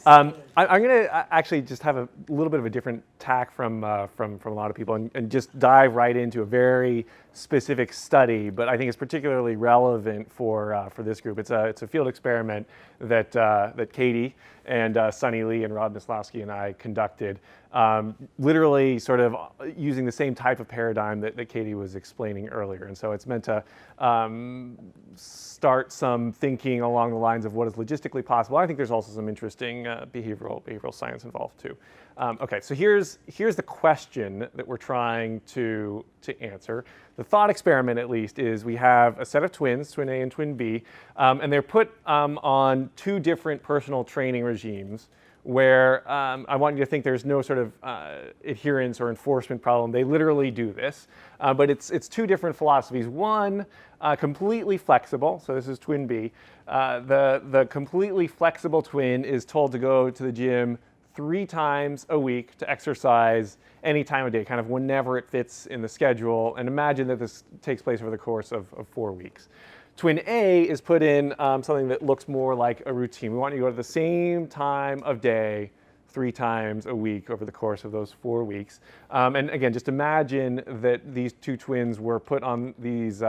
I'm going to actually just have a little bit of a different tack from a lot of people, and just dive right into a very specific study, but I think it's particularly relevant for this group. It's a field experiment that Katie and Sunny Lee and Rod Mislowski and I conducted, literally sort of using the same type of paradigm that Katie was explaining earlier. And so it's meant to start some thinking along the lines of what is logistically possible. I think there's also some interesting behavioral science involved too. Okay, so here's the question that we're trying to answer. The thought experiment, at least, is we have a set of twins, twin A and twin B, and they're put on two different personal training regimes where I want you to think there's no sort of adherence or enforcement problem. They literally do this, but it's two different philosophies. One, completely flexible, so this is twin B. The completely flexible twin is told to go to the gym 3 times a week to exercise any time of day, kind of whenever it fits in the schedule. And imagine that this takes place over the course of 4 weeks. Twin A is put in something that looks more like a routine. We want you to go to the same time of day 3 times a week over the course of those 4 weeks. And again, just imagine that these two twins were put on these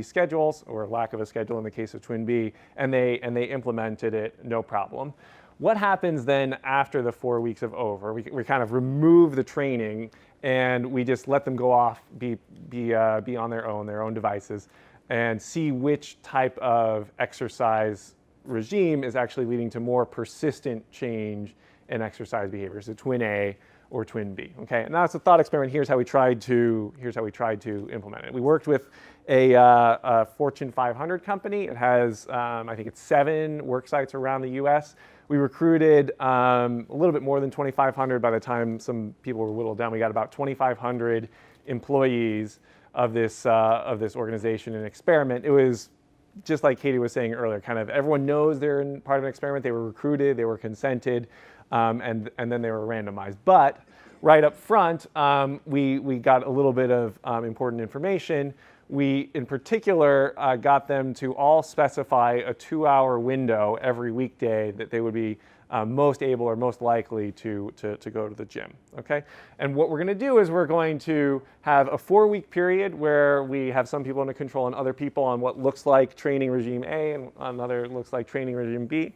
schedules, or lack of a schedule in the case of twin B, and they implemented it no problem. What happens then after the 4 weeks of over? We kind of remove the training and we just let them go off, be on their own devices, and see which type of exercise regime is actually leading to more persistent change in exercise behavior, so twin A or twin B. Okay, and that's a thought experiment. Here's how we tried to implement it. We worked with a Fortune 500 company. It has, I think it's 7 work sites around the U.S. We recruited a little bit more than 2,500. By the time some people were whittled down, we got about 2,500 employees of this organization and experiment. It was just like Katie was saying earlier, kind of everyone knows they're in part of an experiment. They were recruited, they were consented, and then they were randomized. But right up front, we got a little bit of important information. We, in particular, got them to all specify a 2-hour window every weekday that they would be most able or most likely to go to the gym, okay? And what we're gonna do is we're going to have a 4-week period where we have some people under control and other people on what looks like training regime A and another looks like training regime B.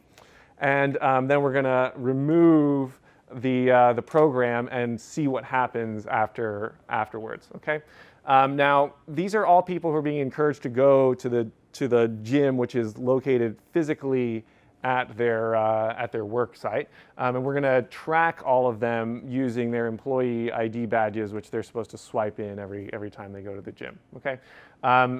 And then we're gonna remove the program and see what happens afterwards, okay? Now, these are all people who are being encouraged to go to the gym, which is located physically at their work site, and we're going to track all of them using their employee ID badges, which they're supposed to swipe in every time they go to the gym. Okay,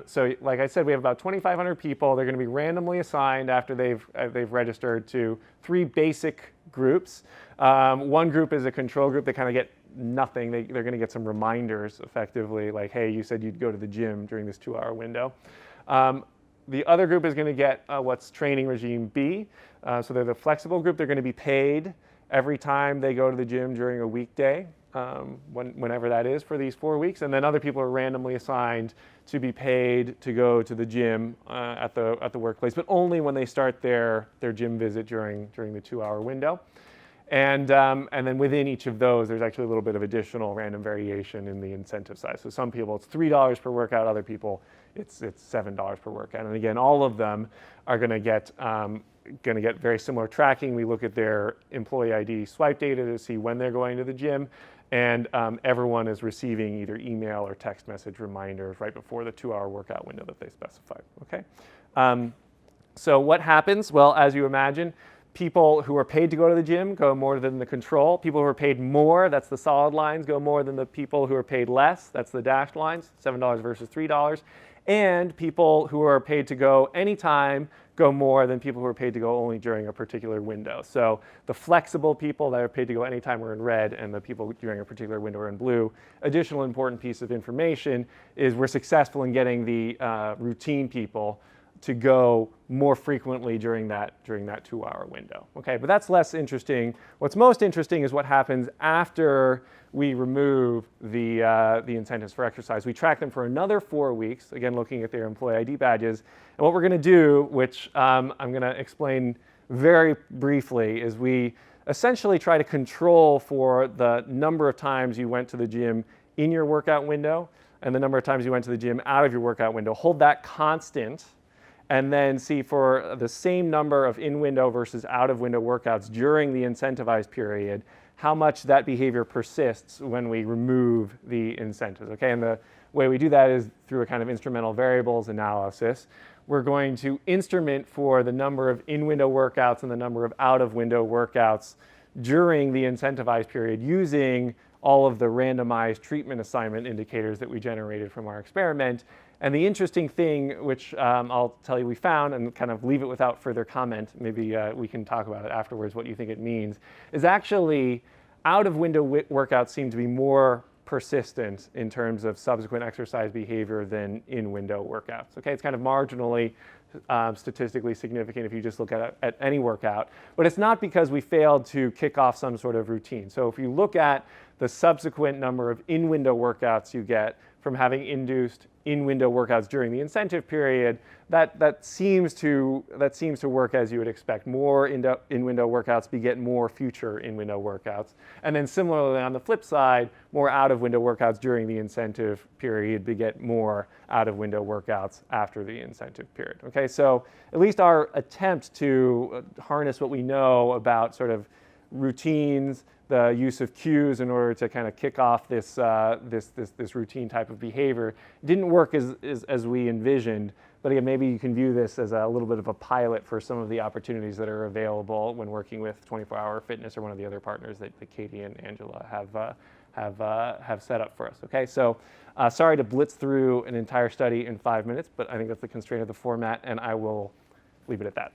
so like I said, we have about 2,500 people. They're going to be randomly assigned after they've registered to 3 basic groups. One group is a control group. They kind of get nothing. They're going to get some reminders, effectively, like, hey, you said you'd go to the gym during this 2-hour window. The other group is going to get what's training regime B. So they're the flexible group. They're going to be paid every time they go to the gym during a weekday, whenever that is for these 4 weeks. And then other people are randomly assigned to be paid to go to the gym at the workplace, but only when they start their gym visit during the 2-hour window. And then within each of those, there's actually a little bit of additional random variation in the incentive size. So some people it's $3 per workout, other people it's $7 per workout. And again, all of them are going to get very similar tracking. We look at their employee ID swipe data to see when they're going to the gym, and everyone is receiving either email or text message reminders right before the 2-hour workout window that they specified. Okay. So what happens? Well, as you imagine, people who are paid to go to the gym go more than the control. People who are paid more, that's the solid lines, go more than the people who are paid less, that's the dashed lines, $7 versus $3. And people who are paid to go anytime go more than people who are paid to go only during a particular window. So the flexible people that are paid to go anytime are in red, and the people during a particular window are in blue. Additional important piece of information is we're successful in getting the routine people to go more frequently during that 2-hour window. Okay, but that's less interesting. What's most interesting is what happens after we remove the incentives for exercise. We track them for another 4 weeks, again looking at their employee ID badges. And what we're going to do, which I'm going to explain very briefly is we essentially try to control for the number of times you went to the gym in your workout window and the number of times you went to the gym out of your workout window. Hold that constant and then see for the same number of in-window versus out-of-window workouts during the incentivized period, how much that behavior persists when we remove the incentives, okay? And the way we do that is through a kind of instrumental variables analysis. We're going to instrument for the number of in-window workouts and the number of out-of-window workouts during the incentivized period using all of the randomized treatment assignment indicators that we generated from our experiment. And the interesting thing, which I'll tell you we found and kind of leave it without further comment, maybe we can talk about it afterwards, what you think it means, is actually out-of-window workouts seem to be more persistent in terms of subsequent exercise behavior than in-window workouts. Okay, it's kind of marginally statistically significant if you just look at any workout, but it's not because we failed to kick off some sort of routine. So if you look at the subsequent number of in-window workouts you get from having induced in-window workouts during the incentive period, that seems to work as you would expect. More in-window workouts beget more future in-window workouts. And then similarly on the flip side, more out-of-window workouts during the incentive period beget more out-of-window workouts after the incentive period. Okay, so at least our attempt to harness what we know about sort of routines, the use of cues in order to kind of kick off this routine type of behavior didn't work as we envisioned. But again, maybe you can view this as a little bit of a pilot for some of the opportunities that are available when working with 24-Hour Fitness or one of the other partners that Katie and Angela have set up for us. Okay, so sorry to blitz through an entire study in 5 minutes, but I think that's the constraint of the format, and I will leave it at that.